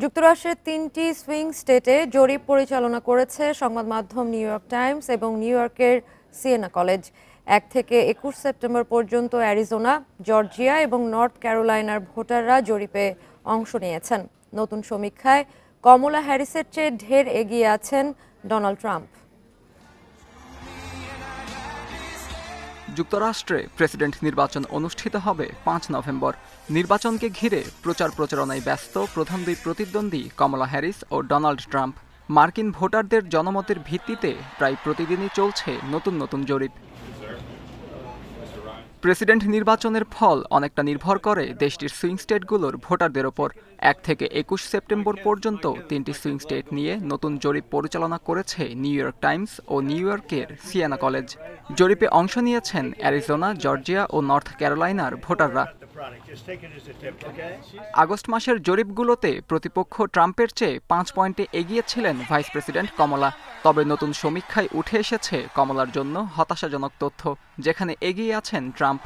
যুক্তরাষ্ট্রের ৩টি সুইং স্টেটে জরিপ পরিচালনা করেছে সংবাদ মাধ্যম নিউ ইয়র্ক টাইমস এবং নিউ ইয়র্কের সিয়েনা কলেজ। ১ থেকে ২১ সেপ্টেম্বর পর্যন্ত অ্যারিজোনা, জর্জিয়া এবং নর্থ ক্যারোলাইনার ভোটাররা জরিপে অংশ নিয়েছেন। নতুন সমীক্ষায় কমলা হ্যারিসের চেয়ে ঢের এগিয়ে আছেন ডোনাল্ড ট্রাম্প। যুক্তরাষ্ট্রে প্রেসিডেন্ট নির্বাচন অনুষ্ঠিত হবে ৫ নভেম্বর। নির্বাচনকে ঘিরে প্রচারণায় ব্যস্ত প্রধান দুই প্রতিদ্বন্দ্বী কমলা হ্যারিস ও ডোনাল্ড ট্রাম্প। মার্কিন ভোটারদের জনমতের ভিত্তিতে প্রায় প্রতিদিনই চলছে নতুন জরিপ। প্রেসিডেন্ট নির্বাচনের ফল অনেকটা নির্ভর করে দেশটির সুইং স্টেটগুলোর ভোটারদের ওপর। ১ থেকে ২১ সেপ্টেম্বর পর্যন্ত ৩টি সুইং স্টেট নিয়ে নতুন জরিপ পরিচালনা করেছে নিউ ইয়র্ক টাইমস ও নিউ ইয়র্কের সিয়েনা কলেজ। জরিপে অংশ নিয়েছেন অ্যারিজোনা, জর্জিয়া ও নর্থ ক্যারোলাইনার ভোটাররা। আগস্ট মাসের জরিপগুলোতে প্রতিপক্ষ ট্রাম্পের চেয়ে ৫ পয়েন্টে এগিয়ে ছিলেন ভাইস প্রেসিডেন্ট কমলা। তবে নতুন সমীক্ষায় উঠে এসেছে কমলার জন্য হতাশাজনক তথ্য, যেখানে এগিয়ে আছেন ট্রাম্প।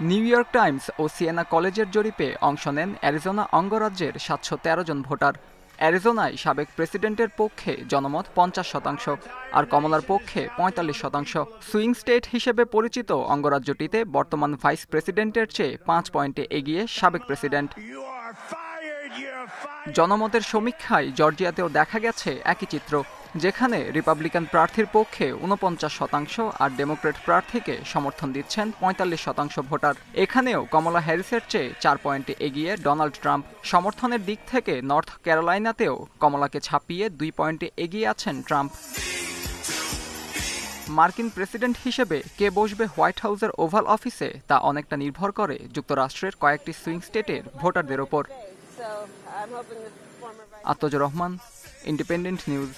নিউ ইয়র্ক টাইমস ও সিয়েনা কলেজের জরিপে অংশ নেন অ্যারিজোনা অঙ্গরাজ্যের ৭১৩ জন ভোটার। অ্যারিজোনায় সাবেক প্রেসিডেন্টের পক্ষে জনমত ৫০%, আর কমলার পক্ষে ৪৫%। সুইং স্টেট হিসেবে পরিচিত অঙ্গরাজ্যটিতে বর্তমান ভাইস প্রেসিডেন্টের চেয়ে ৫ পয়েন্টে এগিয়ে সাবেক প্রেসিডেন্ট। জনমতের সমীক্ষায় জর্জিয়াতেও দেখা গেছে একই চিত্র, যেখানে রিপাবলিকান প্রার্থীর পক্ষে ৪৯% আর ডেমোক্র্যাট প্রার্থীকে সমর্থন দিচ্ছেন ৪৫% ভোটার। এখানেও কমলা হ্যারিসের চেয়ে ৪ পয়েন্টে এগিয়ে ডোনাল্ড ট্রাম্প। সমর্থনের দিক থেকে নর্থ ক্যারোলাইনাতেও কমলাকে ছাপিয়ে ২ পয়েন্টে এগিয়ে আছেন ট্রাম্প। মার্কিন প্রেসিডেন্ট হিসেবে কে বসবে হোয়াইট হাউসের ওভাল অফিসে তা অনেকটা নির্ভর করে যুক্তরাষ্ট্রের কয়েকটি সুইং স্টেটের ভোটারদের ওপর। আতজুর রহমান, ইন্ডিপেন্ডেন্ট নিউজ।